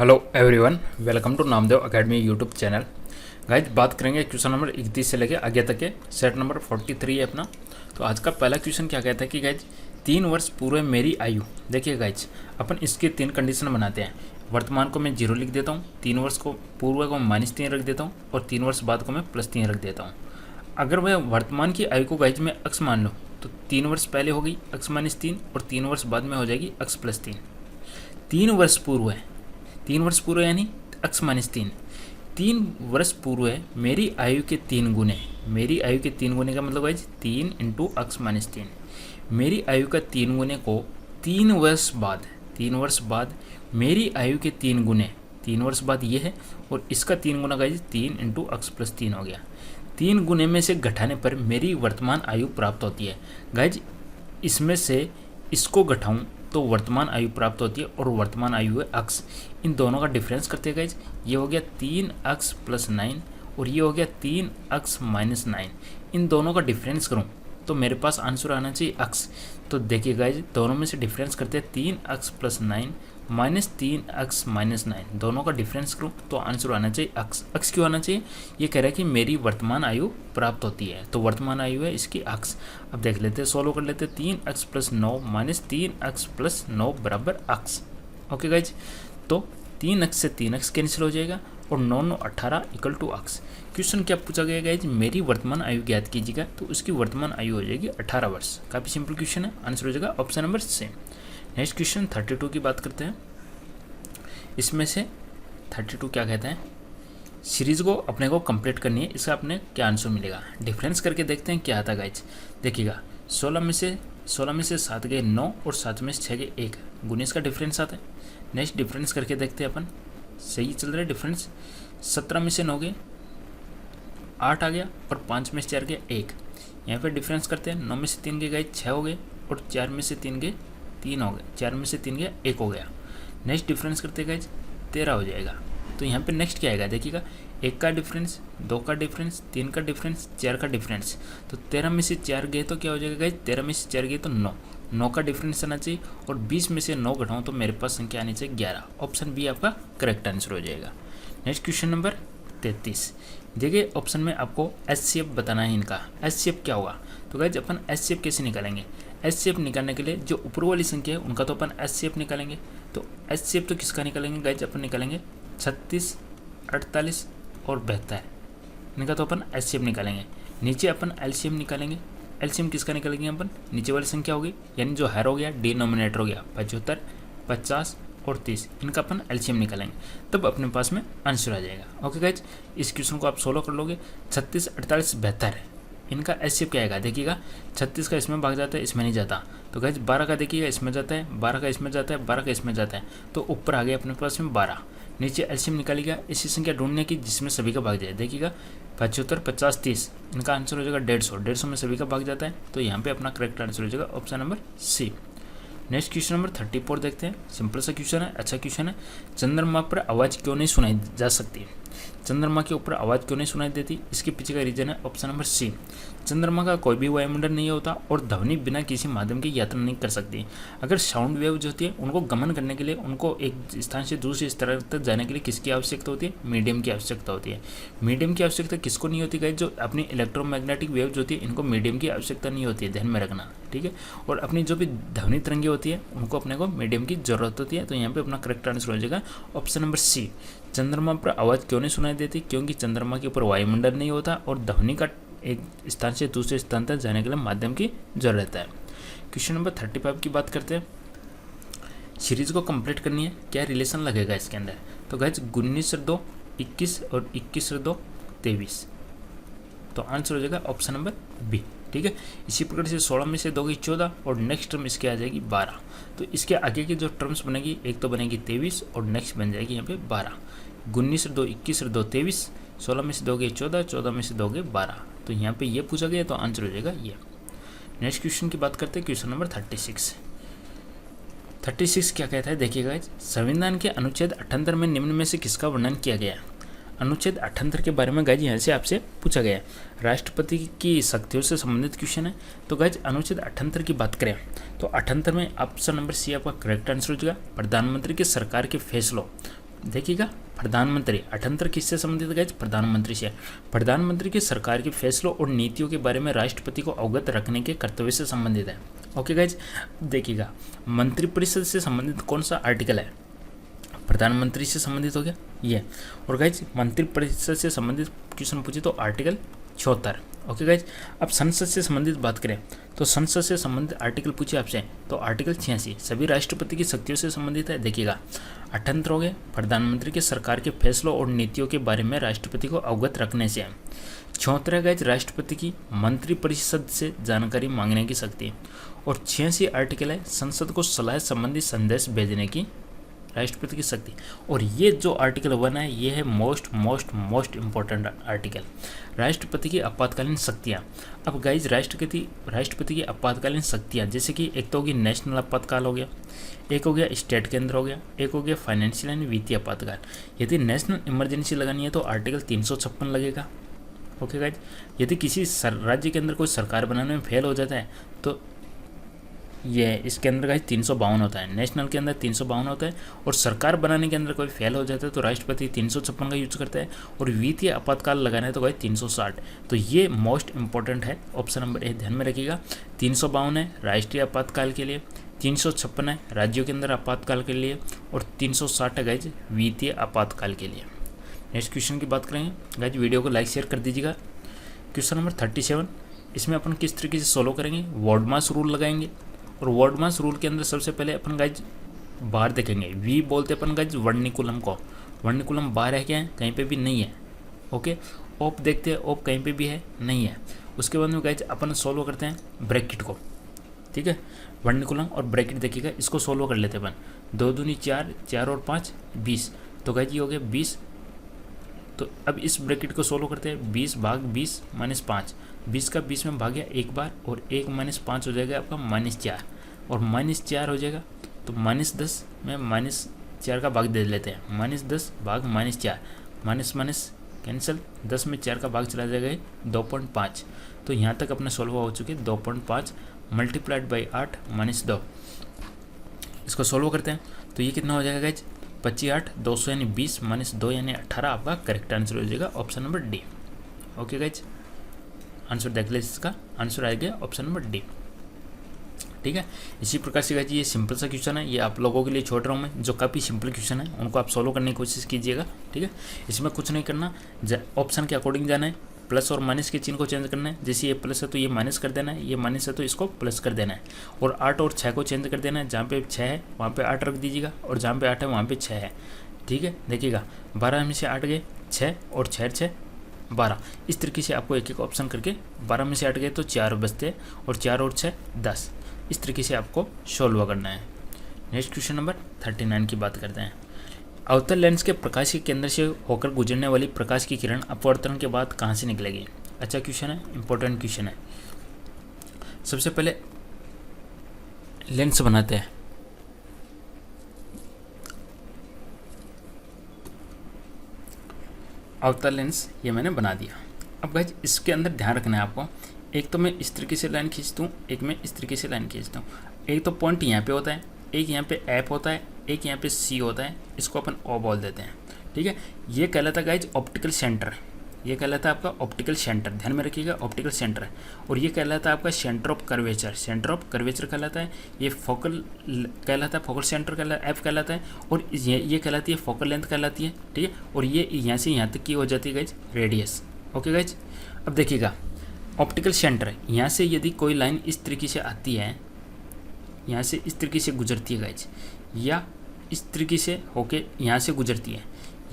Hello everyone, welcome to Namdev academy YouTube channel. Guys बात करेंगे question number 31 से लेके आगे तक के। सेट नंबर 43 है अपना। तो आज का पहला क्वेश्चन क्या कहता है कि गाइज 3 वर्ष पूर्व मेरी आयु। देखिए गाइज, अपन इसके 3 कंडीशन बनाते हैं। वर्तमान को मैं 0 लिख देता हूँ, 3 वर्ष को पूर्व को -3 रख देता हूँ और 3 वर्ष बाद को मैं +3 रख देता हूँ। अगर वह वर्तमान की आयु को गाइज में अक्स मान लो तो 3 वर्ष पहले हो गई अक्स -3 और 3 वर्ष बाद में हो जाएगी अक्स +3। 3 वर्ष पूर्व है, 3 वर्ष पूर्व यानी अक्स -3। 3 वर्ष पूर्व है मेरी आयु के 3 गुने। मेरी आयु के 3 गुने का मतलब है 3 × अक्स -3। मेरी आयु का 3 गुने को 3 वर्ष बाद, 3 वर्ष बाद मेरी आयु के 3 गुने, 3 वर्ष बाद ये है और इसका 3 गुना का 3 × अक्स +3 हो गया। 3 गुने में से घटाने पर मेरी वर्तमान आयु प्राप्त होती है। गाइज इसमें से इसको घटाऊं तो वर्तमान आयु प्राप्त होती है और वर्तमान आयु है अक्स। इन दोनों का डिफरेंस करते हैं गाइज। ये हो गया 3 अक्स +9 और ये हो गया 3 अक्स -9। इन दोनों का डिफरेंस करूं तो मेरे पास आंसर आना चाहिए अक्स। तो देखिए गाइज, दोनों में से डिफरेंस करते हैं 3 अक्स +9 -3 अक्स -9। दोनों का डिफरेंस करूं तो आंसर आना चाहिए अक्स। अक्स क्यों आना चाहिए? ये कह रहा है कि मेरी वर्तमान आयु प्राप्त होती है, तो वर्तमान आयु है इसकी अक्स। अब देख लेते हैं, सोल्व कर लेते हैं। 3 अक्स +9 -3 अक्स +9 बराबर अक्स। ओके गाइज, तो 3 अक्स से 3 अक्स कैंसिल हो जाएगा और 9 9 18 = अक्स। क्वेश्चन क्या पूछा गया गाइज? मेरी वर्तमान आयु ज्ञात कीजिएगा, तो उसकी वर्तमान आयु हो जाएगी 18 वर्ष। काफ़ी सिंपल क्वेश्चन है, आंसर हो जाएगा option number C. Next question 32 की बात करते हैं। इसमें से 32 क्या कहते हैं, सीरीज़ को अपने को कंप्लीट करनी है, इसका अपने क्या आंसर मिलेगा। डिफरेंस करके देखते हैं क्या आता है गाइज। देखिएगा, 16 में से 7 गए 9 और 7 में से 6 गए 1, 19 का डिफरेंस आता है। नेक्स्ट डिफरेंस करके देखते हैं अपन, सही चल रहा है डिफरेंस। 17 में से 9 गए 8 आ गया और 5 में से 4 गया 1। यहाँ पे डिफरेंस करते हैं, 9 में से 3 गए 6 हो गए और 4 में से 3 गए 3 हो गए, 4 में से 3 गया 1 हो गया। नेक्स्ट डिफरेंस करते गए 13 हो जाएगा। तो यहाँ पे नेक्स्ट क्या आएगा देखिएगा, 1 का डिफरेंस, 2 का डिफरेंस, 3 का डिफरेंस, 4 का डिफरेंस। तो 13 में से 4 गए तो क्या हो जाएगा गाइज, 13 में से 4 गए तो 9 का डिफरेंस आना चाहिए और 20 में से 9 घटाऊँ तो मेरे पास संख्या आनी चाहिए 11। ऑप्शन बी आपका करेक्ट आंसर हो जाएगा। Next question number 33। देखिए ऑप्शन में आपको HCF बताना है इनका। HCF क्या होगा? तो गाइज अपन HCF कैसे निकालेंगे? HCF निकालने के लिए जो ऊपर वाली संख्या है उनका तो अपन HCF निकालेंगे। तो HCF तो किसका निकालेंगे गाइज? अपन निकालेंगे 36, 48 और 72, इनका तो अपन HCF निकालेंगे। नीचे अपन LCM निकालेंगे। LCM किसका निकालेंगे अपन? नीचे वाली संख्या होगी, यानी जो हर हो गया डिनोमिनेटर हो गया 75, 50 और 30, इनका अपन LCM निकालेंगे, तब अपने पास में आंसर आ जाएगा। ओके गाइज, इस क्वेश्चन को आप सोल्व कर लोगे। 36, 48, 72 इनका HCF क्या आएगा? देखिएगा, 36 का इसमें भाग जाता है, इसमें नहीं जाता। तो गाइज 12 का देखिएगा इसमें जाता है, 12 का इसमें जाता है, 12 का इसमें जाता है, तो ऊपर आ गया अपने पास में 12। नीचे LCM निकालिएगा, ऐसी संख्या ढूंढने की जिसमें सभी का भाग जाए। देखिएगा 75, 50, 30, इनका आंसर हो जाएगा 150। 150 में सभी का भाग जाता है, तो यहाँ पे अपना करेक्ट आंसर हो जाएगा option number C. Next question number 34 देखते हैं। सिंपल सा क्वेश्चन है, अच्छा क्वेश्चन है। चंद्रमा पर आवाज़ क्यों नहीं सुनाई जा सकती? चंद्रमा के ऊपर आवाज़ क्यों नहीं सुनाई देती? इसके पीछे का रीजन है ऑप्शन नंबर सी। चंद्रमा का कोई भी वायुमंडल नहीं होता और ध्वनि बिना किसी माध्यम की यात्रा नहीं कर सकती। अगर साउंड वेव जो होती है उनको गमन करने के लिए, उनको एक स्थान से दूसरे स्थान तक जाने के लिए किसकी आवश्यकता होती है? मीडियम की आवश्यकता होती है। मीडियम की आवश्यकता किसको नहीं होती गाइस? जो अपनी इलेक्ट्रोमैग्नेटिक वेव जो होती है इनको मीडियम की आवश्यकता नहीं होती है, ध्यान में रखना, ठीक है। और अपनी जो भी ध्वनि तरंगे होती है उनको अपने को मीडियम की जरूरत होती है। तो यहाँ पे अपना करेक्ट आंसर हो जाएगा ऑप्शन नंबर सी। चंद्रमा पर आवाज़ क्यों नहीं सुनाई देती? क्योंकि चंद्रमा के ऊपर वायुमंडल नहीं होता और ध्वनि का एक स्थान से दूसरे स्थान तक जाने के लिए माध्यम की जरूरत है। क्वेश्चन नंबर 35 की बात करते हैं। सीरीज को कंप्लीट करनी है, क्या रिलेशन लगेगा इसके अंदर? तो गाइस 19/2 21 और 21/2 23, तो आंसर हो जाएगा ऑप्शन नंबर बी, ठीक है। इसी प्रकार से 16 में से 2 गई 14 और नेक्स्ट टर्म इसके आ जाएगी 12। तो इसके आगे की जो टर्म्स बनेगी, एक तो बनेगी 23 और नेक्स्ट बन जाएगी यहाँ पे 12। 19/2 21/2 23, 16 में से 2 गए 14, 14 में से 2 गए 12। तो यहाँ पे ये पूछा गया तो आंसर हो जाएगा ये। नेक्स्ट क्वेश्चन की बात करते हैं, क्वेश्चन नंबर 36। 36 क्या कहता है देखिएगा, संविधान के अनुच्छेद 78 में निम्न में से किसका वर्णन किया गया है? अनुच्छेद 78 के बारे में गाइज यहाँ से आपसे पूछा गया है। राष्ट्रपति की शक्तियों से संबंधित क्वेश्चन है। तो गाइज अनुच्छेद 78 की बात करें तो 78 में ऑप्शन नंबर सी आपका करेक्ट आंसर हो जाएगा। प्रधानमंत्री के सरकार के फैसलों देखिएगा प्रधानमंत्री, अठंतर किससे संबंधित है गाइज, प्रधानमंत्री से। प्रधानमंत्री के सरकार के फैसलों और नीतियों के बारे में राष्ट्रपति को अवगत रखने के कर्तव्य से संबंधित है। ओके गाइज, देखिएगा मंत्रिपरिषद से संबंधित कौन सा आर्टिकल है, प्रधानमंत्री से संबंधित हो गया ये। और गाइज मंत्रिपरिषद से संबंधित क्वेश्चन पूछे तो आर्टिकल 76। ओके गाइज, अब संसद से संबंधित बात करें तो संसद से संबंधित आर्टिकल पूछे आपसे तो आर्टिकल 86 सभी राष्ट्रपति की शक्तियों से संबंधित है। देखिएगा 78 हो गए प्रधानमंत्री के सरकार के फैसलों और नीतियों के बारे में राष्ट्रपति को अवगत रखने से है। 74 गाइज राष्ट्रपति की मंत्रिपरिषद से जानकारी मांगने की शक्ति है। और 86 आर्टिकल है संसद को सलाह संबंधी संदेश भेजने की राष्ट्रपति की शक्ति। और ये जो आर्टिकल 1 है ये है मोस्ट इम्पोर्टेंट आर्टिकल, राष्ट्रपति की आपातकालीन शक्तियाँ। अब गाइज राष्ट्रपति की आपातकालीन शक्तियाँ जैसे कि एक तो होगी नेशनल आपातकाल हो गया, एक हो गया स्टेट केंद्र हो गया, एक हो गया फाइनेंशियल यानी वित्तीय आपातकाल। यदि नेशनल इमरजेंसी लगानी है तो आर्टिकल 356 लगेगा। ओके गाइज, यदि किसी राज्य के अंदर कोई सरकार बनाने में फेल हो जाता है तो ये इसके अंदर गाइज 352 होता है, नेशनल के अंदर 352 होता है। और सरकार बनाने के अंदर कोई फेल हो जाता है तो राष्ट्रपति 356 का यूज करता है। और वित्तीय आपातकाल लगाना है तो गाइज 360। तो ये मोस्ट इंपॉर्टेंट है, ऑप्शन नंबर ए ध्यान में रखिएगा। 352 है राष्ट्रीय आपातकाल के लिए, 356 है राज्यों के अंदर आपातकाल के लिए, और 360 है गाइज वित्तीय आपातकाल के लिए। नेक्स्ट क्वेश्चन की बात करेंगे गाइज, वीडियो को लाइक शेयर कर दीजिएगा। क्वेश्चन नंबर 37, इसमें अपन किस तरीके से सोल्व करेंगे, वर्ड मास रूल लगाएंगे। और वर्ड मास रूल के अंदर सबसे पहले अपन गाइज बार देखेंगे, वी बोलते अपन गाइज वर्णिकुलम को, वर्णिकुलम बार है क्या है, कहीं पे भी नहीं है। ओके, ओप देखते हैं, ओप कहीं पे भी है नहीं है। उसके बाद में गाइज अपन सोल्व करते हैं ब्रैकेट को, ठीक है, वर्णिकुलम और ब्रैकेट देखिएगा, इसको सोल्व कर लेते हैं अपन। 2 दूनी 4, 4 और 5 20, तो गाइज ये हो गया 20। तो अब इस ब्रैकेट को सोल्व करते हैं, 20 भाग 20 माइनस 5, 20 का 20 में भाग गया एक बार, और 1 माइनस 5 हो जाएगा आपका -4, और -4 हो जाएगा तो -10 में -4 का भाग दे लेते हैं, -10 भाग -4, माइनस माइनस कैंसिल, 10 में 4 का भाग चला जाएगा 2.5। तो यहाँ तक अपने सोल्व हो चुके 2.5 मल्टीप्लाइड बाई 8 -2। इसको सोल्व करते हैं तो ये कितना हो जाएगा गाइज, 25 8 200 यानी 20 -2 यानी 18 आपका करेक्ट आंसर हो जाएगा option number D. Okay guys, answer देख ले, इसका आंसर आएगा ऑप्शन नंबर डी। ठीक है, इसी प्रकार से गाइज ये सिंपल सा क्वेश्चन है, ये आप लोगों के लिए छोड़ रहा हूँ मैं, जो काफ़ी सिंपल क्वेश्चन है उनको आप सोल्व करने की कोशिश कीजिएगा। ठीक है, इसमें कुछ नहीं करना, ऑप्शन के अकॉर्डिंग जाना है, प्लस और माइनस के चिन्ह को चेंज करना है। जैसे ये प्लस है तो ये माइनस कर देना है, ये माइनस है तो इसको प्लस कर देना है। और 8 और 6 को चेंज कर देना है, जहाँ पे 6 है वहाँ पे 8 रख दीजिएगा, और जहाँ पे 8 है वहाँ पे 6 है। ठीक है, देखिएगा 12 में से 8 गए 6, और 6 12। इस तरीके से आपको एक एक ऑप्शन करके 12 में से 8 गए तो 4 बचते हैं, और 4 और 6 10। इस तरीके से आपको सोल्व करना है। नेक्स्ट क्वेश्चन नंबर 39 की बात करते हैं। अवतल लेंस के प्रकाश के केंद्र से होकर गुजरने वाली प्रकाश की किरण अपवर्तन के बाद कहाँ से निकलेगी। अच्छा क्वेश्चन है, इंपॉर्टेंट क्वेश्चन है। सबसे पहले लेंस बनाते हैं, अवतल लेंस ये मैंने बना दिया। अब गाइस इसके अंदर ध्यान रखना है आपको, एक तो मैं इस तरीके से लाइन खींचता हूँ, एक मैं इस तरीके से लाइन खींचता हूँ। एक तो पॉइंट यहाँ पे होता है, एक यहाँ पे एफ होता है, एक यहाँ पे सी होता है, इसको अपन ओ बोल देते हैं। ठीक है, ये कहलाता है गाइज ऑप्टिकल सेंटर, ये कहलाता है आपका ऑप्टिकल सेंटर, ध्यान में रखिएगा ऑप्टिकल सेंटर है। और ये कहलाता है आपका centre of curvature, centre of curvature कहलाता है। ये फोकल कहलाता है, फोकल सेंटर कहलाता है, एफ कहलाता है। और ये कहलाती है फोकल लेंथ कहलाती है। ठीक है, और ये यहाँ से यहाँ तक की हो जाती है गाइज रेडियस। ओके गाइज, अब देखिएगा ऑप्टिकल सेंटर, यहाँ से यदि कोई लाइन इस तरीके से आती है, यहाँ से इस तरीके से गुजरती है गाइज, या इस तरीके से होके यहाँ से गुजरती है,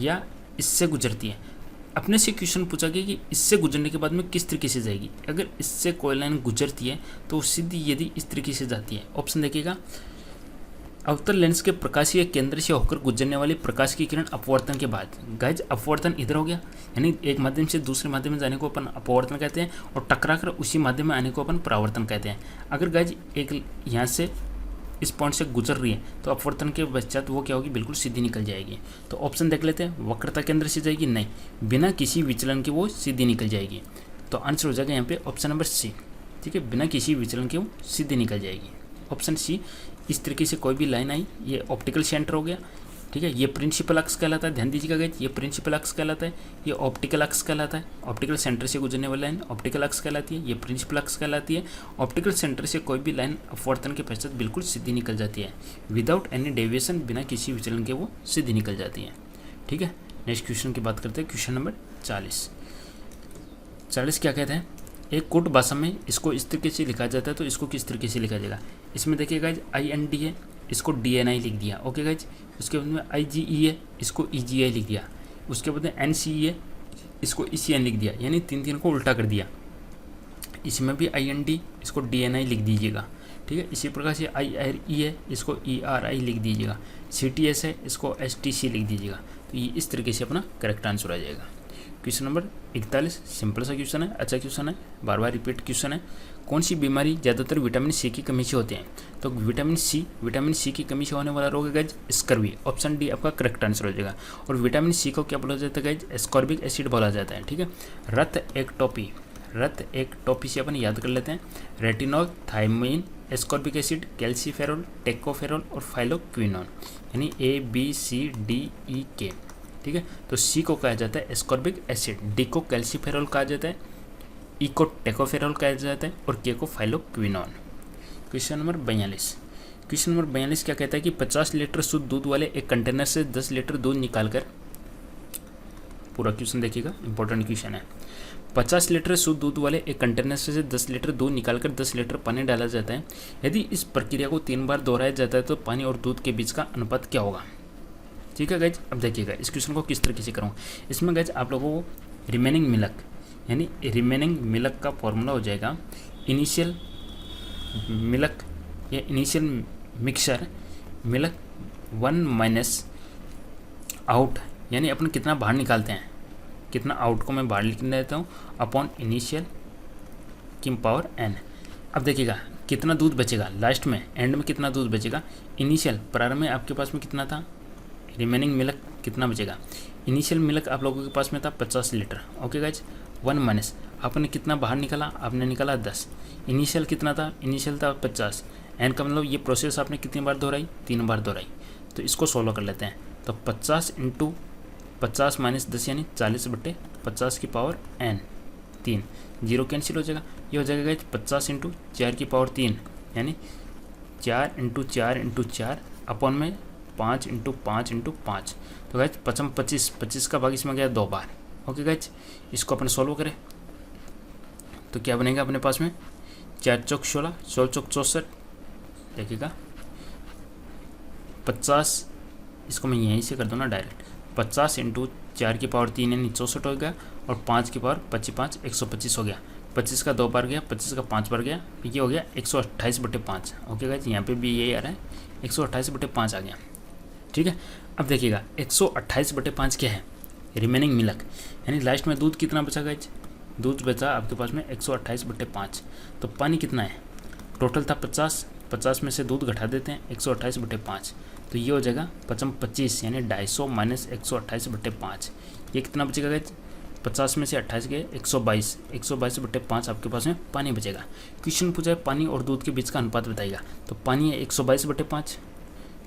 या इससे गुजरती है। अपने से क्वेश्चन पूछा गया कि इससे गुजरने के बाद में किस तरीके से जाएगी। अगर इससे कोई लाइन गुजरती है तो सीधी यदि इस तरीके से जाती है, ऑप्शन देखिएगा, अवतल लेंस के प्रकाशीय केंद्र से होकर गुजरने वाली प्रकाश की किरण अपवर्तन के बाद। गाइज अपवर्तन इधर हो गया, यानी एक माध्यम से दूसरे माध्यम में जाने को अपन अपवर्तन कहते हैं, और टकरा कर उसी माध्यम में आने को अपन परावर्तन कहते हैं। अगर गाइज एक यहाँ से इस पॉइंट से गुजर रही है तो अपवर्तन के पश्चात वो क्या होगी, बिल्कुल सीधी निकल जाएगी। तो ऑप्शन देख लेते हैं, वक्रता केंद्र से जाएगी, नहीं, बिना किसी विचलन के वो सीधी निकल जाएगी। तो आंसर हो जाएगा यहाँ पे ऑप्शन नंबर सी। ठीक है, बिना किसी विचलन के वो सीधी निकल जाएगी, ऑप्शन सी। इस तरीके से कोई भी लाइन आई, ये ऑप्टिकल सेंटर हो गया, ठीक है। ये प्रिंसिपल अक्स कहलाता है, ध्यान दीजिएगा गाइज, ये प्रिंसिपल अक्स कहलाता है, ये ऑप्टिकल अक्स कहलाता है, ऑप्टिकल सेंटर से गुजरने वाली लाइन ऑप्टिकल अक्स कहलाती है, ये प्रिंसिपल अक्स कहलाती है। ऑप्टिकल सेंटर से कोई भी लाइन अपवर्तन के पश्चात बिल्कुल सीधी निकल जाती है, विदाउट एनी डेविएशन, बिना किसी विचलन के वो सीधी निकल जाती है। ठीक है। नेक्स्ट क्वेश्चन की बात करते हैं, क्वेश्चन नंबर 40 क्या कहते हैं, एक कोट भाषा में इसको इस तरीके से लिखा जाता है, तो इसको किस तरीके से लिखा जाएगा। इसमें देखिए गाइज IND है, इसको DNI लिख दिया, ओके गाइज। उसके बाद में IGE है, इसको EGI लिख दिया। उसके बाद में NCE है, इसको ECN लिख दिया, यानी तीन को उल्टा कर दिया। इसमें भी IND, इसको DNI लिख दीजिएगा। ठीक है। इसी प्रकार से IRE है, इसको ERI लिख दीजिएगा। CTS है, इसको STC लिख दीजिएगा। तो ये इस तरीके से अपना करेक्ट आंसर आ जाएगा। क्वेश्चन नंबर 41 सिंपल सा क्वेश्चन है, अच्छा क्वेश्चन है, बार बार रिपीट क्वेश्चन है। कौन सी बीमारी ज़्यादातर विटामिन सी की कमी से होती है। तो विटामिन सी की कमी से होने वाला रोग है गाइज स्कर्वी, ऑप्शन डी आपका करेक्ट आंसर हो जाएगा। और विटामिन सी को क्या बोला जाता है गाइज, एस्कॉर्बिक एसिड बोला जाता है। ठीक है। रक्त एक्टोपी से अपन याद कर लेते हैं, retinol, thiamine, ascorbic acid, calciferol, tocopherol और फाइलोक्विनोन, यानी ABCDEK। ठीक है। तो सी को कहा जाता है एस्कॉर्बिक एसिड, डी को कैल्सीफेरॉल कहा जाता है, ई को टेकोफेरॉल कहा जाता है और के को फाइलोक्विनोन। क्वेश्चन नंबर 42 क्या कहता है कि 50 लीटर शुद्ध दूध वाले एक कंटेनर से 10 लीटर दूध निकालकर, पूरा क्वेश्चन देखिएगा, इंपॉर्टेंट क्वेश्चन है। 50 लीटर शुद्ध दूध वाले एक कंटेनर से 10 लीटर दूध निकालकर 10 लीटर पानी डाला जाता है। यदि इस प्रक्रिया को 3 बार दोहराया जाता है तो पानी और दूध के बीच का अनुपात क्या होगा। ठीक है गाइज। अब देखिएगा इस क्वेश्चन को किस तरीके से करूँ। इसमें गाइज आप लोगों को रिमेनिंग मिल्क का फॉर्मूला हो जाएगा, इनिशियल मिल्क या initial mixture milk 1 minus out, यानी अपन कितना बाहर निकालते हैं, कितना आउट को मैं बाहर लिख देता हूँ, अपॉन इनिशियल की पावर n। अब देखिएगा कितना दूध बचेगा लास्ट में, एंड में कितना दूध बचेगा। इनिशियल प्रारंभ में आपके पास में कितना था, रिमेनिंग मिल्क कितना बचेगा। इनिशियल मिल्क आप लोगों के पास में था 50 लीटर, ओके गाइज। 1 माइनस आपने कितना बाहर निकाला, आपने निकाला 10। इनिशियल कितना था, इनिशियल था 50। एन का मतलब ये प्रोसेस आपने कितनी बार दोहराई, 3 बार दोहराई। तो इसको सोल्व कर लेते हैं। तो 50 × 50 माइनस 10 यानी 40/50 की पावर n 3, 0 कैंसिल हो जाएगा। ये हो जाएगा गाइज 50 × 4 की पावर 3, यानी 4 × 4 × 4 अपॉन में 5 × 5 × 5। तो गाइज 25 का भाग इसमें गया 2 बार, ओके गाइज। इसको अपन सोल्व करें तो क्या बनेगा अपने पास में, 4 चौक 16, 16 चौक 64। देखिएगा 50, इसको मैं यहीं से कर दूँ ना डायरेक्ट, 50 × 4 की पावर 3 यानी 64 हो गया, और 5 की पावर 25 125 हो गया। 25 का 2 बार गया, 25 का 5 बार गया, ये हो गया 128/5। ओके गाइज, यहाँ पे भी यही आ रहा है, 128/5 आ गया। ठीक है। अब देखिएगा 128/5 क्या है, रिमेनिंग मिल्क, यानी लास्ट में दूध कितना बचा गाइज, दूध बचा आपके पास में 128/5। तो पानी कितना है, टोटल था 50 में से दूध घटा देते हैं 128/5, तो ये हो जाएगा 25 यानी 250 माइनस 128/5। ये कितना बचेगा गाइज, 50 में से 28 गए 122/5 आपके पास में पानी बचेगा। क्वेश्चन पूछा है पानी और दूध के बीच का अनुपात बताइएगा। तो पानी है 122/5,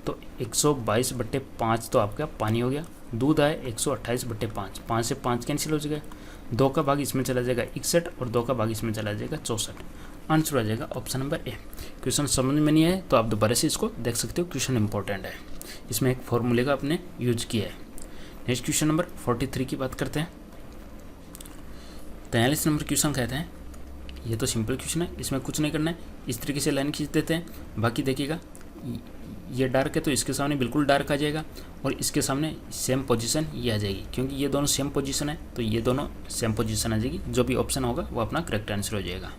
तो 122/5 तो आपका पानी हो गया। दूध आए 128/5, 5 से 5 कैंसिल हो जाएगा, 2 का भाग इसमें चला जाएगा 61 और 2 का भाग इसमें चला जाएगा 64। आंसर आ जाएगा ऑप्शन नंबर ए। क्वेश्चन समझ में नहीं आए तो आप दोबारा से इसको देख सकते हो, क्वेश्चन इंपॉर्टेंट है, इसमें एक फॉर्मूले का आपने यूज किया है। नेक्स्ट क्वेश्चन नंबर 43 की बात करते हैं। 43 नंबर क्वेश्चन कहते हैं, ये तो सिंपल क्वेश्चन है, इसमें कुछ नहीं करना है, इस तरीके से लाइन खींच देते हैं। बाकी देखिएगा ये डार्क है तो इसके सामने बिल्कुल डार्क आ जाएगा, और इसके सामने सेम पोजीशन ये आ जाएगी, क्योंकि ये दोनों सेम पोजीशन है तो ये दोनों सेम पोजीशन आ जाएगी। जो भी ऑप्शन होगा वो अपना करेक्ट आंसर हो जाएगा।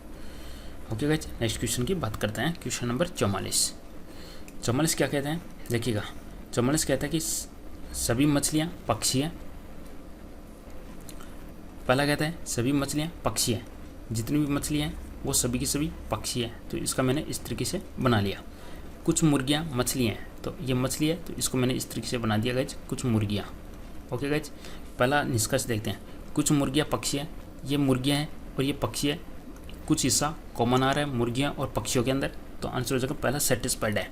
ओके गाइस, नेक्स्ट क्वेश्चन की बात करते हैं। क्वेश्चन नंबर 44 क्या कहते हैं, देखिएगा 44 कहता है कि सभी मछलियाँ पक्षी हैं। पहला कहता है सभी मछलियाँ पक्षी हैं, जितनी भी मछलियाँ हैं वो सभी की सभी पक्षी हैं। तो इसका मैंने इस तरीके से बना लिया। कुछ मुर्गियाँ मछलियाँ हैं, तो ये मछली है तो इसको मैंने इस तरीके से बना दिया गाइज, कुछ मुर्गियाँ। ओके गाइज, पहला निष्कर्ष देखते हैं। कुछ मुर्गियाँ पक्षी हैं, ये मुर्गियाँ हैं और ये पक्षी है। कुछ हिस्सा कॉमन आ रहा है मुर्गियाँ और पक्षियों के अंदर, तो आंसर हो जाएगा पहला सेटिस्फाइड है।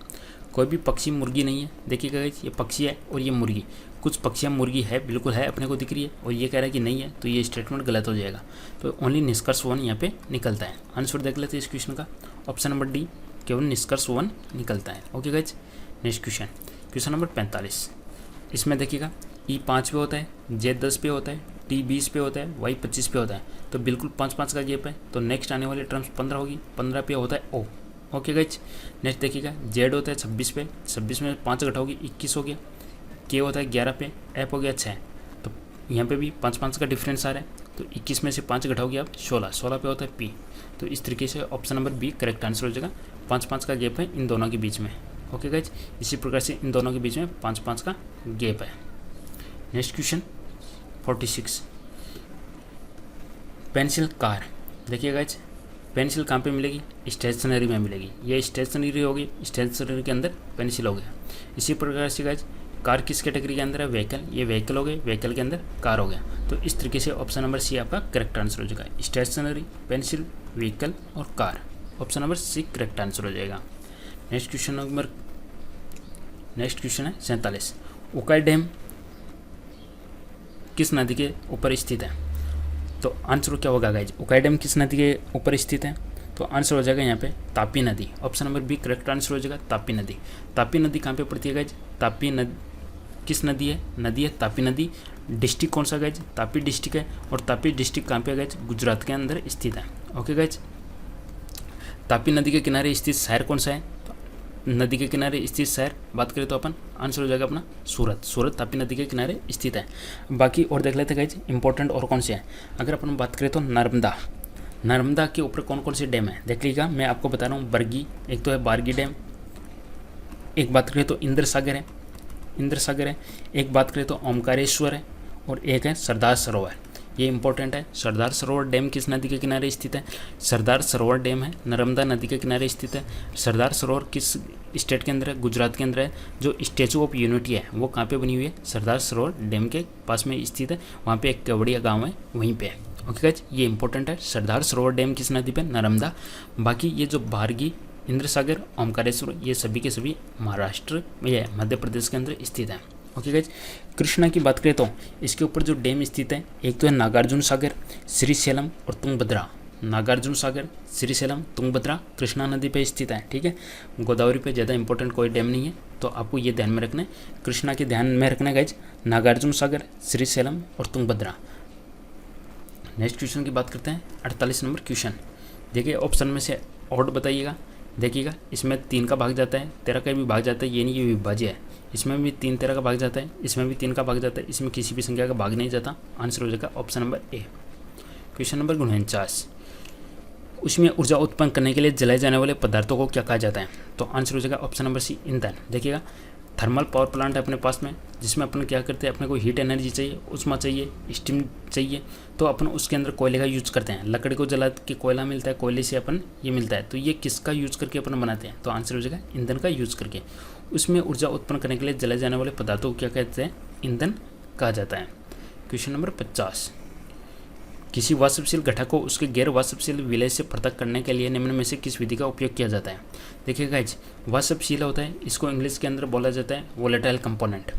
कोई भी पक्षी मुर्गी नहीं है। देखिएगा गाइज, ये पक्षी है और ये मुर्गी, कुछ पक्षियाँ मुर्गी है, बिल्कुल है, अपने को दिख रही है, और ये कह रहा है कि नहीं है, तो ये स्टेटमेंट गलत हो जाएगा। तो ओनली निष्कर्ष 1 यहाँ पे निकलता है। आंसर देख लेते हैं इस क्वेश्चन का, ऑप्शन नंबर डी, केवल निष्कर्ष 1 निकलता है। Okay guys, next question, question number 45। इसमें देखिएगा ई 5 पे होता है, जे 10 पे होता है, टी 20 पे होता है, वाई 25 पे होता है, तो बिल्कुल 5-5 का गैप है। तो नेक्स्ट आने वाली टर्म्स 15 होगी, 15 पे होता है ओ। ओके गाइज, नेक्स्ट देखिएगा, जेड होता है 26 पे, 26 में 5 घटाओगे 21 हो गया, के होता है 11 पे, एफ हो गया 6, तो यहाँ पे भी 5-5 का डिफरेंस आ रहा है, तो 21 में से 5 घटाओगे आप 16, 16 पे होता है पी। तो इस तरीके से option number B correct answer हो जाएगा। 5-5 का गैप है इन दोनों के बीच में। ओके गाइज, इसी प्रकार से इन दोनों के बीच में 5-5 का गैप है। Next question 46, pencil car. देखिए गाइज, पेंसिल कहाँ पे मिलेगी? स्टेशनरी में मिलेगी। ये स्टेशनरी होगी, स्टेशनरी के अंदर पेंसिल हो गया। इसी प्रकार से गाइज, कार किस कैटेगरी के अंदर है? व्हीकल, ये व्हीकल हो गए, व्हीकल के अंदर कार हो गया। तो इस तरीके से ऑप्शन नंबर सी आपका करेक्ट आंसर हो जाएगा। स्टेशनरी, पेंसिल, व्हीकल और car, option number C correct answer हो जाएगा। नेक्स्ट क्वेश्चन है 47, उकाई डैम किस नदी के ऊपर स्थित है? तो आंसर क्या होगा गाइज? उकाई डैम किस नदी के ऊपर स्थित है? तो आंसर हो जाएगा यहाँ पे तापी नदी। Option number B correct answer हो जाएगा, तापी नदी। तापी नदी कहाँ पे पड़ती है गाइज? तापी नदी किस नदी है? नदी है तापी नदी। डिस्ट्रिक्ट कौन सा गाइज? तापी डिस्ट्रिक्ट है। और तापी डिस्ट्रिक्ट कहाँ पे गाइज? गुजरात के अंदर स्थित है। ओके गाइज, तापी नदी के किनारे स्थित शहर कौन सा है? नदी के किनारे स्थित शहर बात करें तो अपन आंसर हो जाएगा अपना सूरत। सूरत तापी नदी के किनारे स्थित है। बाकी और देख लेते हैं गाइज इंपॉर्टेंट और कौन से हैं। अगर अपन बात करें तो नर्मदा, नर्मदा के ऊपर कौन कौन से डैम है देख लीजिएगा। मैं आपको बता रहा हूँ, बरगी, एक तो है बारगी डैम, एक बात करें तो इंद्र सागर है, एक बात करें तो ओमकारेश्वर है, और एक है सरदार सरोवर। ये इंपॉर्टेंट है। सरदार सरोवर डैम किस नदी के किनारे स्थित है? सरदार सरोवर डैम है नर्मदा नदी के किनारे स्थित है। सरदार सरोवर किस स्टेट के अंदर है? गुजरात के अंदर है। जो स्टैचू ऑफ यूनिटी है वो कहाँ पे बनी हुई है? सरदार सरोवर डैम के पास में स्थित है। वहाँ पे एक केवड़िया गाँव है, वहीं पे है। ओके गाइज, ये इंपॉर्टेंट है। सरदार सरोवर डैम किस नदी पे? नर्मदा। बाकी ये जो बारगी, इंद्र सागर, ओमकारेश्वर, ये सभी के सभी महाराष्ट्र में, मध्य प्रदेश के अंदर स्थित है। ओके गाइज, कृष्णा की बात करें तो इसके ऊपर जो डैम स्थित है, एक तो है नागार्जुन सागर, श्रीशैलम और तुंगभद्रा। नागार्जुन सागर, श्रीशैलम, तुंगभद्रा कृष्णा नदी पे स्थित है। ठीक है, गोदावरी पे ज़्यादा इंपॉर्टेंट कोई डैम नहीं है, तो आपको ये ध्यान में रखना है। कृष्णा के ध्यान में रखना है गाइज, नागार्जुन सागर, श्रीशैलम और तुंगभद्रा। नेक्स्ट क्वेश्चन की बात करते हैं, 48 नंबर क्वेश्चन। देखिए ऑप्शन में से ऑड बताइएगा। देखिएगा, इसमें 3 का भाग जाता है, 13 का भी भाग जाता है, ये नहीं ये विभाज्य है। इसमें भी 3 13 का भाग जाता है, इसमें भी 3 का भाग जाता है, इसमें किसी भी संख्या का भाग नहीं जाता। आंसर हो जाएगा option number A. Question number 49, उसमें ऊर्जा उत्पन्न करने के लिए जलाए जाने वाले पदार्थों को क्या कहा जाता है? तो आंसर हो जाएगा ऑप्शन नंबर सी, ईंधन। देखिएगा, थर्मल पावर प्लांट है अपने पास में, जिसमें अपन क्या करते हैं, अपने को हीट एनर्जी चाहिए, उष्मा चाहिए, स्टीम चाहिए, तो अपन उसके अंदर कोयले का यूज करते हैं। लकड़ी को जला के कोयला मिलता है, कोयले से अपन ये मिलता है, तो ये किसका यूज करके अपन बनाते हैं? तो आंसर हो जाएगा ईंधन का यूज करके। उसमें ऊर्जा उत्पन्न करने के लिए जलाए जाने वाले पदार्थों को क्या कहते हैं? ईंधन कहा जाता है। क्वेश्चन नंबर 50, किसी वाष्पशील घटक को उसके गैर वाष्पशील विलय से पृथक करने के लिए निम्न में से किस विधि का उपयोग किया जाता है? देखिए गाइज, वाष्पशील होता है, इसको इंग्लिश के अंदर बोला जाता है वोलेटाइल कंपोनेंट।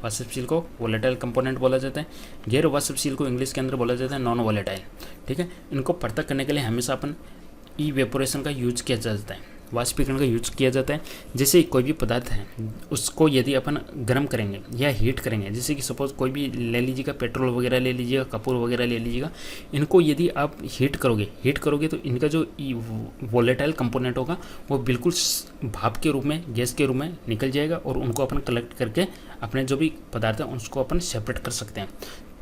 वाष्पशील को वोलेटाइल कंपोनेंट बोला जाता है। गैर वाष्पशील को इंग्लिश के अंदर बोला जाता है नॉन वोलेटाइल। ठीक है, इनको पृथक करने के लिए हमेशा अपन इवेपोरेशन का यूज किया जाता है, वाष्पीकरण का यूज किया जाता है। जैसे कोई भी पदार्थ है, उसको यदि अपन गर्म करेंगे या हीट करेंगे, जैसे कि सपोज कोई भी ले लीजिएगा, पेट्रोल वगैरह ले लीजिएगा, कपूर वगैरह ले लीजिएगा, इनको यदि आप हीट करोगे तो इनका जो वोलेटाइल कंपोनेंट होगा वो बिल्कुल भाप के रूप में, गैस के रूप में निकल जाएगा, और उनको अपन कलेक्ट करके अपने जो भी पदार्थ है उसको अपन सेपरेट कर सकते हैं।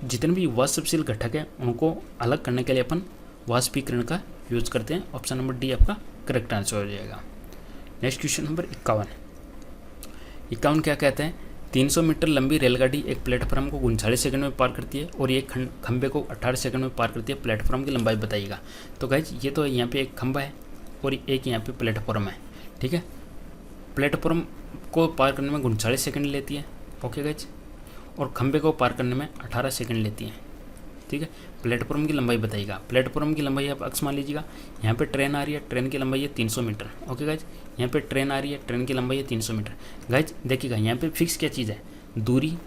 जितने भी वाष्पशील घटक है उनको अलग करने के लिए अपन वाष्पीकरण का यूज करते हैं। ऑप्शन नंबर डी आपका करेक्ट आंसर हो जाएगा। नेक्स्ट क्वेश्चन नंबर 51 क्या कहते हैं? 300 मीटर लंबी रेलगाड़ी एक प्लेटफॉर्म को 39 सेकंड में पार करती है और एक खंबे को 18 सेकंड में पार करती है। प्लेटफॉर्म की लंबाई बताइएगा। तो गाइज, ये तो यहाँ पे एक खंबा है और एक यहाँ पे प्लेटफॉर्म है। ठीक है, प्लेटफॉर्म को पार करने में 39 सेकंड लेती है। ओके गाइज, और खंबे को पार करने में 18 सेकंड लेती है। ठीक है। प्लेटफॉर्म की लंबाई बताइएगा, प्लेटफॉर्म की लंबाई आप अक्स मान लीजिएगा। यहाँ पे ट्रेन आ रही है, ट्रेन की लंबाई है 300 मीटर। ओके गाइज, यहाँ पे ट्रेन आ रही है, ट्रेन की लंबाई है 300 मीटर। गाइज देखिएगा यहाँ पे फिक्स क्या चीज़ है, दूरी,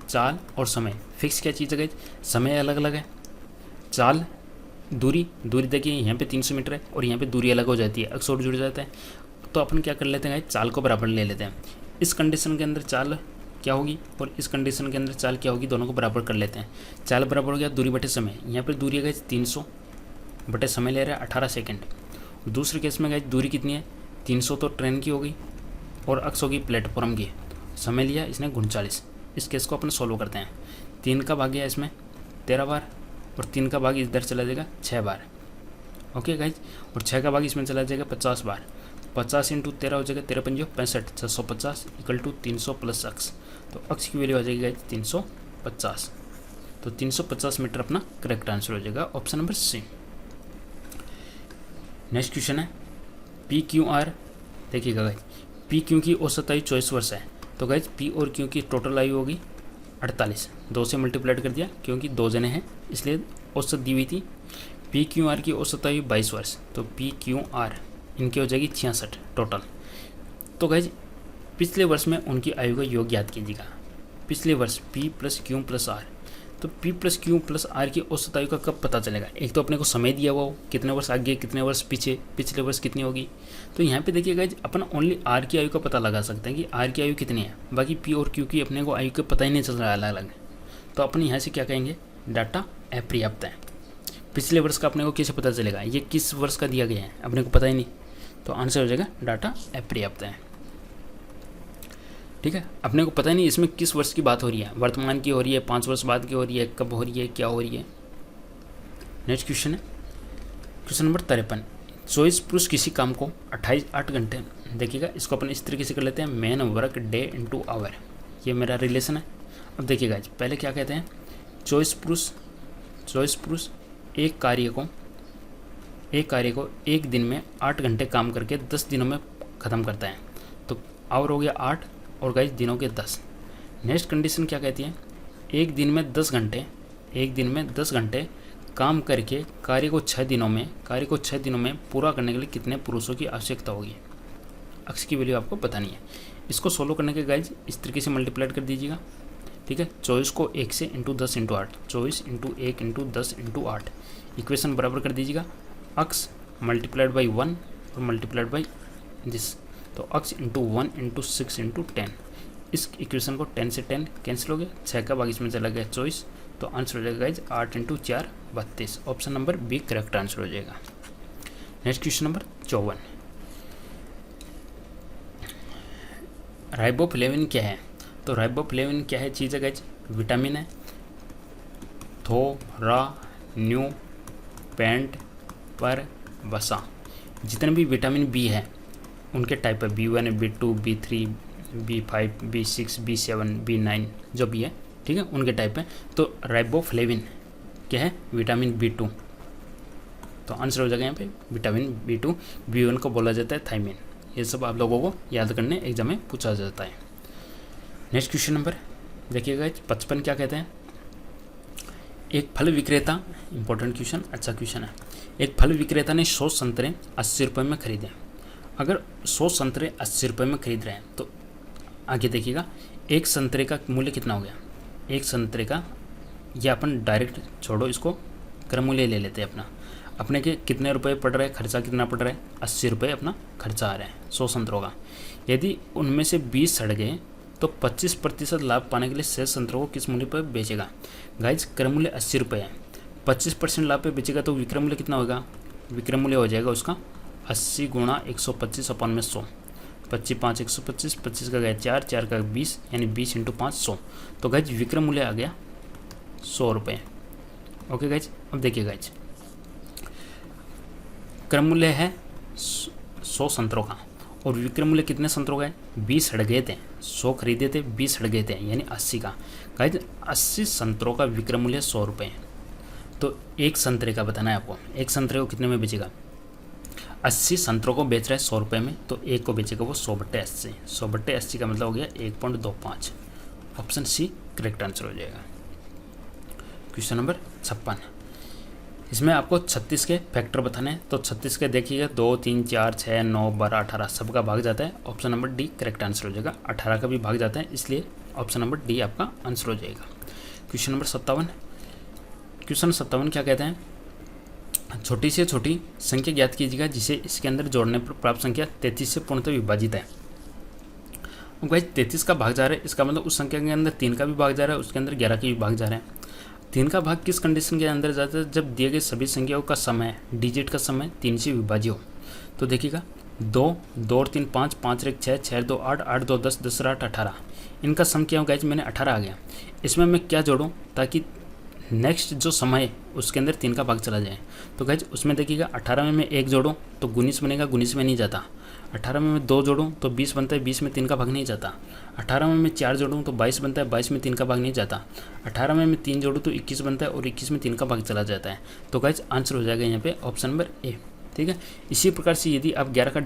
चाल और समय। फिक्स क्या चीज़ है गाइज, समय अलग अलग है, चाल, दूरी देखिए यहाँ पे 300 मीटर है और यहाँ पे दूरी अलग हो जाती है, अक्स और जुड़ जाता है। तो अपन क्या कर लेते हैं गाइज, चाल को बराबर ले लेते हैं। इस कंडीशन के अंदर चाल क्या होगी और इस कंडीशन के अंदर चाल क्या होगी, दोनों को बराबर कर लेते हैं। चाल बराबर हो गया दूरी बटे समय। यहाँ पर दूरी है गाइज 300 बटे समय ले रहा है 18 सेकेंड। दूसरे केस में गाइज दूरी कितनी है, 300 तो ट्रेन की होगी और अक्स होगी प्लेटफॉर्म की। समय लिया इसने 39। इस केस को अपन सोल्व करते हैं। 3 का भाग गया इसमें 13 बार और 3 का भाग इधर चला जाएगा 6 बार। ओके गाइज, और 6 का भाग इसमें चला जाएगा 50 बार। 50 इंटू 13 हो जाएगा 13 पंजे 65, 650 इक्वल टू 300 प्लस अक्स। तो अक्स की वैल्यू आ जाएगी गाइज 350। तो 350 मीटर अपना करेक्ट आंसर हो जाएगा, option number C. Next question है पी क्यू आर। देखिएगा गाइज, पी क्यू की औसत आयु 24 वर्ष है। तो गाइज पी और क्यू की टोटल आयु होगी 48। 2 से मल्टीप्लाइड कर दिया क्योंकि 2 जने हैं इसलिए औसत दी हुई थी। पी क्यू आर की औसत आयु 22 वर्ष। तो पी क्यू आर इनकी हो जाएगी 66 टोटल। तो गाइज पिछले वर्ष में उनकी आयु का योग याद कीजिएगा। पिछले वर्ष P plus Q plus R. तो P plus Q plus R की औसत आयु का कब पता चलेगा, एक तो अपने को समय दिया हुआ हो कितने वर्ष आगे कितने वर्ष पीछे, पिछले वर्ष कितनी होगी। तो यहाँ पे देखिएगा अपन ओनली आर की आयु का पता लगा सकते हैं कि आर की आयु कितनी है, बाकी पी और क्यू की अपने को आयु का पता ही नहीं चल रहा है अलग अलग। तो अपन यहाँ से क्या कहेंगे, डाटा अपर्याप्त है। पिछले वर्ष का अपने को कैसे पता चलेगा, ये किस वर्ष का दिया गया है अपने को पता ही नहीं। तो आंसर हो जाएगा डाटा अपर्याप्त है। ठीक है, अपने को पता ही नहीं इसमें किस वर्ष की बात हो रही है, वर्तमान की हो रही है, 5 वर्ष बाद की हो रही है, कब हो रही है, क्या हो रही है। नेक्स्ट क्वेश्चन है क्वेश्चन नंबर 53। 24 पुरुष किसी काम को 8 घंटे, देखिएगा इसको अपन इस तरीके से कर लेते हैं, man work day into hour. ये मेरा रिलेशन है। अब देखिएगा पहले क्या कहते हैं, 24 पुरुष एक कार्य को एक दिन में 8 घंटे काम करके 10 दिनों में ख़त्म करता है। तो आवर हो गया 8 और गाइस दिनों के 10। नेक्स्ट कंडीशन क्या कहती है, एक दिन में 10 घंटे काम करके कार्य को 6 दिनों में पूरा करने के लिए कितने पुरुषों की आवश्यकता होगी। अक्स की वैल्यू आपको पता नहीं है। इसको सोल्व करने के गाइज इस तरीके से मल्टीप्लाइड कर दीजिएगा। ठीक है, 24 को 1 से into 10 into 8, 24 into 1 into 10 into 8 equation बराबर कर दीजिएगा। अक्स मल्टीप्लाइड बाई 1 और मल्टीप्लाइड बाई दिस, तो अक्स इंटू 1 इंटू 6 इंटू 10। इस इक्वेशन को 10 से 10 कैंसिल हो गया, 6 का भाग इसमें चला गया 24। तो आंसर हो जाएगा guys 8 into 4 32। Option number B correct answer हो जाएगा। Next question number 54। राइबोफ्लेविन क्या है। तो राइबोफ्लेविन क्या है चीज़ है गाइज, विटामिन है। न्यू पेंट पर वसा, जितने भी विटामिन बी है उनके टाइप है, B1 B2 B3 B5 B6 B7 B9 जो भी है, ठीक है, उनके टाइप है। तो राइबोफ्लेविन क्या है, विटामिन B2। तो आंसर हो जाएगा यहाँ पे विटामिन B2। B1 को बोला जाता है थायमिन। ये सब आप लोगों को याद करने एग्जाम में पूछा जाता है। नेक्स्ट क्वेश्चन नंबर देखिएगा 55 क्या कहते हैं, एक फल विक्रेता, इंपॉर्टेंट क्वेश्चन, अच्छा क्वेश्चन है। एक फल विक्रेता ने 100 संतरे 80 रुपये में खरीदे। अगर 100 संतरे 80 रुपये में खरीद रहे हैं तो आगे देखिएगा एक संतरे का मूल्य कितना हो गया। एक संतरे का, ये अपन डायरेक्ट छोड़ो, इसको क्रम मूल्य ले लेते हैं अपना। अपने के कितने रुपए पड़ रहे हैं, खर्चा कितना पड़ रहा है, 80 रुपये अपना खर्चा आ रहा है 100 संतरों का। यदि उनमें से 20 सड़ गए तो 25% लाभ पाने के लिए शेष संतरों को किस मूल्य पर बेचेगा। गाइज क्रम मूल्य 80 रुपये है, 25% लाभ पे बेचेगा तो विक्रय मूल्य कितना होगा, विक्रय मूल्य हो जाएगा उसका 80 गुणा 125 अपन में 100, 25 5 125, 25 का गया 4, 4 का 20, यानी 20 इंटू 5 100। तो गाइज विक्रय मूल्य आ गया 100 रुपये। ओके गाइज, अब देखिए गाइज क्रम मूल्य है 100 संतरों का और विक्रय मूल्य कितने संतरों का है, 20 सड़ गए थे, 100 खरीदे थे, 20 सड़ गए थे, यानी 80 का। गाइज 80 संतरों का विक्रय मूल्य 100 रुपये है। तो एक संतरे का बताना है आपको, एक संतरे को कितने में बेचेगा, 80 संतरों को बेच रहा है 100 रुपये में, तो एक को बेचेगा वो 100/80। 100/80 का मतलब हो गया 1.25। ऑप्शन सी करेक्ट आंसर हो जाएगा। क्वेश्चन नंबर 56, इसमें आपको 36 के फैक्टर बताने हैं। तो 36 के देखिएगा 2, 3, 4, 6, 9, 12, 18 सबका भाग जाता है। Option number D correct answer हो जाएगा। 18 का भी भाग जाता है, इसलिए ऑप्शन नंबर डी आपका आंसर हो जाएगा। क्वेश्चन नंबर 57, क्वेश्चन 57 क्या कहते हैं, छोटी से छोटी संख्या ज्ञात कीजिएगा जिसे इसके अंदर जोड़ने पर प्राप्त संख्या 33 से पूर्णतः विभाजित है। भाई 33 का भाग जा रहा है, इसका मतलब उस संख्या के अंदर 3 का भी भाग जा रहा है, उसके अंदर 11 का भी भाग जा रहा है। 3 का भाग किस कंडीशन के अंदर जाता है, जब दिए गए सभी संख्याओं का समय डिजिट का समय 3 से विभाज्य हो। तो देखिएगा 2, 2 और 3 5, 5 और 1 6, 6 और 2 8, 8 2 10, 10 और 8 18, इनका सम क्या होगा, मैंने 18 आ गया। इसमें मैं क्या जोड़ूँ ताकि नेक्स्ट जो समय है उसके अंदर 3 का भाग चला जाए। तो गाइज उसमें देखिएगा 18 में मैं 1 जोड़ूँ तो 19 बनेगा, 19 में नहीं जाता। 18 में मैं 2 जोड़ूँ तो 20 बनता है, 20 में 3 का भाग नहीं जाता। 18 में मैं 4 जोड़ूँ तो 22 बनता है, 22 में 3 का भाग नहीं जाता। 18 में मैं 3 जोड़ूँ तो 21 बनता है और 21 में 3 का भाग चला जाता है। तो गाइज आंसर हो जाएगा यहाँ पे ऑप्शन नंबर ए। ठीक है, इसी प्रकार से यदि आप 11 का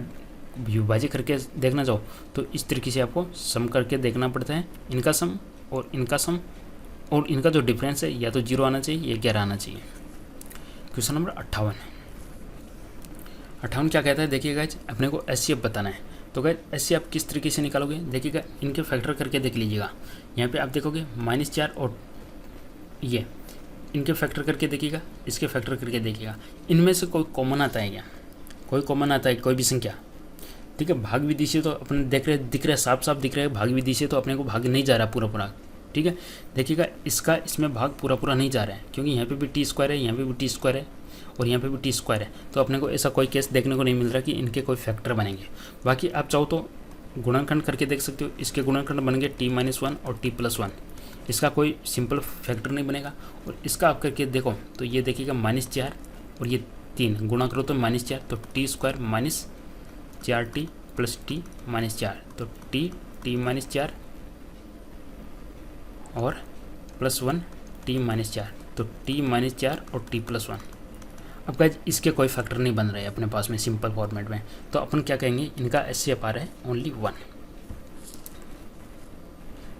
विभाज्य करके देखना चाहो तो इस तरीके से आपको सम करके देखना पड़ता है, इनका सम और इनका सम, और इनका जो डिफरेंस है या तो 0 आना चाहिए या 11 आना चाहिए। क्वेश्चन नंबर 58, 58 क्या कहता है, देखिएगा अपने को एचसीएफ बताना है। तो गाइस एचसीएफ किस तरीके से निकालोगे, देखिएगा इनके फैक्टर करके देख लीजिएगा। यहाँ पे आप देखोगे -4 और ये इनके फैक्टर करके देखिएगा, इसके फैक्टर करके देखिएगा, इनमें से कोई कॉमन आता है क्या, कोई कॉमन आता है कोई भी संख्या। ठीक है, भाग विधि से तो अपने दिख रहे साफ साफ दिख रहे हैं, भाग विधि से तो अपने को भाग नहीं जा रहा पूरा पूरा। ठीक है, देखिएगा इसका इसमें भाग पूरा पूरा नहीं जा रहा है, क्योंकि यहाँ पे भी t² है, यहाँ पे भी t² है और यहाँ पे भी t² है। तो अपने को ऐसा कोई केस देखने को नहीं मिल रहा कि इनके कोई फैक्टर बनेंगे। बाकी आप चाहो तो गुणनखंड करके देख सकते हो, इसके गुणनखंड बनेंगे t-1 और t+1, इसका कोई सिंपल फैक्टर नहीं बनेगा। और इसका आप करके देखो तो ये देखिएगा -4 और ये 3 गुणा करो तो -4, तो t² -4t + t -4, तो t-4 और +1 t-4, तो t-4 और t+1। अब गाइस इसके कोई फैक्टर नहीं बन रहे हैं अपने पास में सिंपल फॉर्मेट में, तो अपन क्या कहेंगे, इनका एचसीएफ आ रहा है ओनली 1।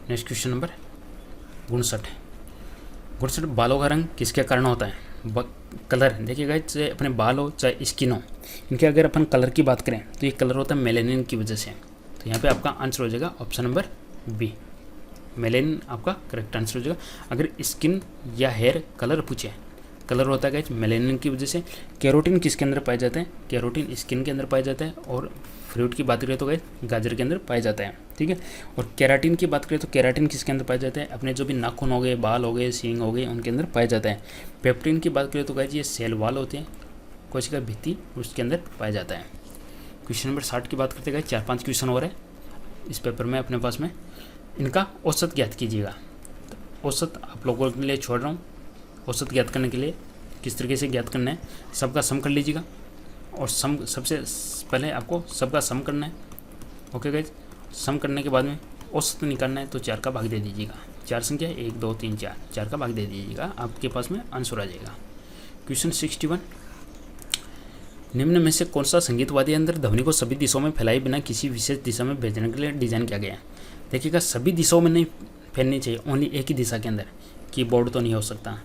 नेक्स्ट क्वेश्चन नंबर 59, बालों का रंग किसके कारण होता है, कलर। देखिए गाइस चाहे अपने बाल हो चाहे स्किन हो, इनके अगर अपन कलर की बात करें तो ये कलर होता है मेलेनिन की वजह से। तो यहाँ पे आपका आंसर हो जाएगा ऑप्शन नंबर बी, मेलेनिन आपका करेक्ट आंसर हो जाएगा। अगर स्किन या हेयर कलर पूछे, कलर होता है गाइस मेलेनिन की वजह से। कैरोटीन किसके अंदर पाए जाते हैं, कैरोटीन स्किन के अंदर पाया जाता है, और फ्रूट की बात करें तो गाइस गाजर के अंदर पाया जाता है। ठीक है, और केराटिन की बात करें तो केराटिन किसके अंदर पाया जाता है, अपने जो भी नाखून हो गए, बाल हो गए, सींग हो गए, उनके अंदर पाया जाता है। पेप्टिन की बात करें तो गाइस ये सेल वाल होते हैं, कोशिका भित्ति, उसके अंदर पाया जाता है। क्वेश्चन नंबर 60 की बात करते गए, 4-5 क्वेश्चन हो रहे हैं इस पेपर में अपने पास में, इनका औसत ज्ञात कीजिएगा। तो औसत आप लोगों के लिए छोड़ रहा हूँ, औसत ज्ञात करने के लिए किस तरीके से ज्ञात करना है, सबका सम कर लीजिएगा, और सम सबसे पहले आपको सबका सम करना है। ओके गाइज, सम करने के बाद में औसत निकालना है, तो 4 का भाग दे दीजिएगा। 4 संख्या 1 2 3 4, 4 का भाग दे दीजिएगा, आपके पास में आंसर आ जाएगा। क्वेश्चन 61, निम्न में से कौन सा संगीत वाद्य यंत्र ध्वनि को सभी दिशाओं में फैलाए बिना किसी विशेष दिशा में भेजने के लिए डिजाइन किया गया है। देखिएगा सभी दिशाओं में नहीं फैलनी चाहिए, ओनली एक ही दिशा के अंदर। कीबोर्ड तो नहीं हो सकता,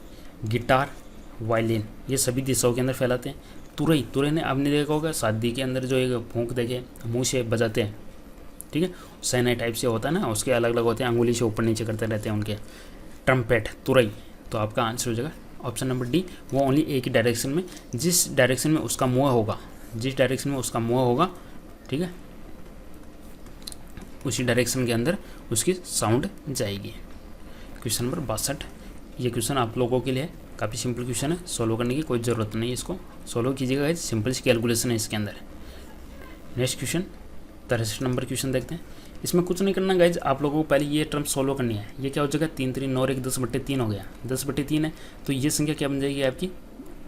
गिटार, वायलिन, ये सभी दिशाओं के अंदर फैलाते हैं। तुरई ने आपने देखा होगा शादी के अंदर जो एक फूंक देखे मुंह से बजाते हैं, ठीक है, सैनाई टाइप से होता है ना, उसके अलग अलग होते हैं, अंगुली से ऊपर नीचे करते रहते हैं उनके। ट्रम्पेट, तुरई, तो आपका आंसर हो जाएगा ऑप्शन नंबर डी, वो ओनली एक ही डायरेक्शन में, जिस डायरेक्शन में उसका मुँह होगा, जिस डायरेक्शन में उसका मुँह होगा, ठीक है, उसी डायरेक्शन के अंदर उसकी साउंड जाएगी। क्वेश्चन नंबर 62, ये क्वेश्चन आप लोगों के लिए काफ़ी सिंपल क्वेश्चन है, सोल्व करने की कोई ज़रूरत नहीं है, इसको सोल्व कीजिएगा, सिंपल सी कैलकुलेशन है इसके अंदर। नेक्स्ट क्वेश्चन 63 नंबर क्वेश्चन देखते हैं। इसमें कुछ नहीं करना गाइज, आप लोगों को पहले ये टर्म सोल्व करनी है। ये क्या हो जाएगा, 3 3 9 1 10/3 हो गया, 10/3 है, तो ये संख्या क्या बन जाएगी आपकी,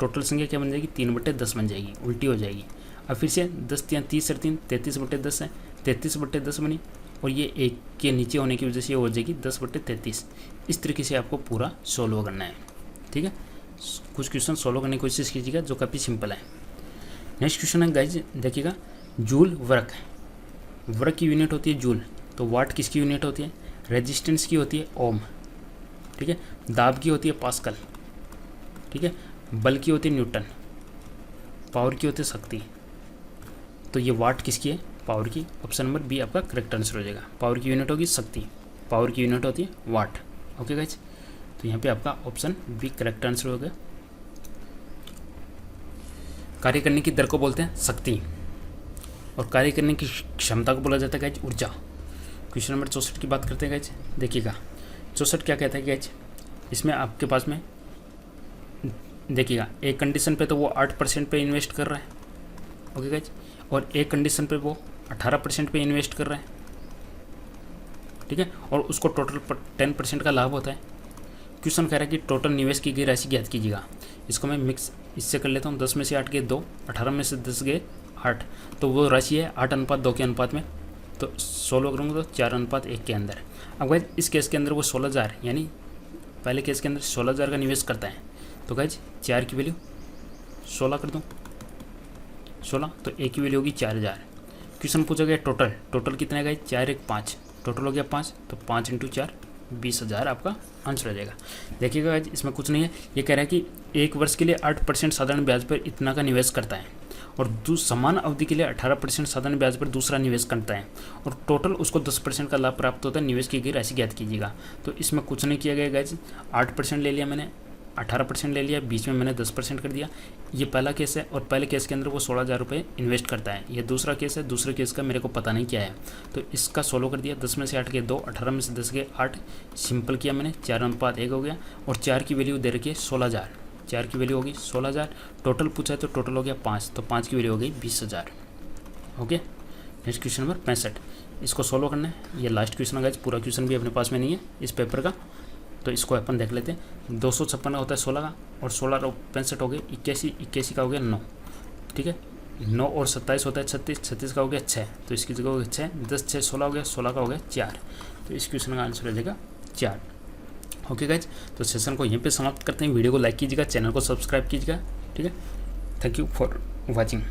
टोटल संख्या क्या बन जाएगी, 3/10 बन जाएगी, उल्टी हो जाएगी। अब फिर से 10 3 30 और 3 33/10 है, 33/10 बनी, और ये एक के नीचे होने की वजह से ये हो जाएगी 10/33। इस तरीके से आपको पूरा सोल्व करना है, ठीक है। कुछ क्वेश्चन सोल्व करने की कोशिश कीजिएगा जो काफ़ी सिंपल है। नेक्स्ट क्वेश्चन है गाइज, देखिएगा, जूल वर्क, वर्क की यूनिट होती है जूल, तो वाट किसकी यूनिट होती है, रेजिस्टेंस की होती है ओम, ठीक है, दाब की होती है पास्कल, ठीक है। बल की होती है न्यूटन, पावर की होती है शक्ति, तो ये वाट किसकी है? पावर की। ऑप्शन नंबर बी आपका करेक्ट आंसर हो जाएगा। पावर की यूनिट होगी शक्ति, पावर की यूनिट होती है वाट। ओके गाइज, तो यहाँ पे आपका ऑप्शन बी करेक्ट आंसर हो गया। कार्य करने की दर को बोलते हैं शक्ति, और कार्य करने की क्षमता को बोला जाता है गाइज ऊर्जा। क्वेश्चन नंबर 64 की बात करते हैं गाइज। देखिएगा 64 क्या कहता है गाइज, इसमें आपके पास में देखिएगा एक कंडीशन पे तो वो 8% पे इन्वेस्ट कर रहा है, ओके गाइज, और एक कंडीशन पे वो 18% पे इन्वेस्ट कर रहा है, ठीक है, और उसको टोटल 10% का लाभ होता है। क्वेश्चन कह रहा है कि टोटल निवेश की गई राशि ज्ञात कीजिएगा। इसको मैं मिक्स इससे कर लेता हूँ। 10 में से 8 गए 2, 18 में से 10 गए 8, तो वो राशि है 8:2 के अनुपात में, तो 16 करूँगा तो 4:1 के अंदर। अब गाइज इस केस के अंदर वो 16,000 यानी पहले केस के अंदर 16,000 का निवेश करता है, तो गाइज 4 की वैल्यू 16 कर दूँ, 16 तो ए की वैल्यू होगी 4,000। क्वेश्चन पूछा गया टोटल, टोटल कितना है गाइज 4 1 5, टोटल हो गया 5, तो 5 × 4 20,000 आपका आंसर हो जाएगा। देखिएगा गाइज इसमें कुछ नहीं है, ये कह रहा है कि एक वर्ष के लिए 8% साधारण ब्याज पर इतना का निवेश करता है, और समान अवधि के लिए 18% साधारण ब्याज पर दूसरा निवेश करता है, और टोटल उसको 10% का लाभ प्राप्त होता है। निवेश की गई राशि ज्ञात कीजिएगा। तो इसमें कुछ नहीं किया गया गाइज, 8% ले लिया मैंने, 18% ले लिया, बीच में मैंने 10% कर दिया। ये पहला केस है, और पहले केस के अंदर वो 16,000 रुपये इन्वेस्ट करता है। ये दूसरा केस है, दूसरे केस का मेरे को पता नहीं क्या है, तो इसका 16 कर दिया। 10 में से 8 गए 2, 18 में से 10 गए 8, सिंपल किया मैंने, 4:1 हो गया, और 4 की वैल्यू दे रखी है 16,000, 4 की वैल्यू होगी 16,000। टोटल पूछा है तो टोटल हो गया 5, तो 5 की वैल्यू हो गई 20,000। ओके, नेक्स्ट क्वेश्चन नंबर 65, इसको सोल्व करना है। ये लास्ट क्वेश्चन है गाइस, पूरा क्वेश्चन भी अपने पास में नहीं है इस पेपर का, तो इसको अपन देख लेते हैं। 256 का होता है 16 का, और 16 और 65 हो गए 81, 81 का हो गया 9, ठीक है। 9 और 27 होता है 36, 36 का हो गया 6, तो इसकी जगह हो गया 6, 10 6 16 हो गया, 16 का हो गया 4, तो इस क्वेश्चन का आंसर हो जाएगा 4। ओके गाइज, तो सेशन को यहीं पे समाप्त करते हैं। वीडियो को लाइक कीजिएगा, चैनल को सब्सक्राइब कीजिएगा, ठीक है। Thank you for watching.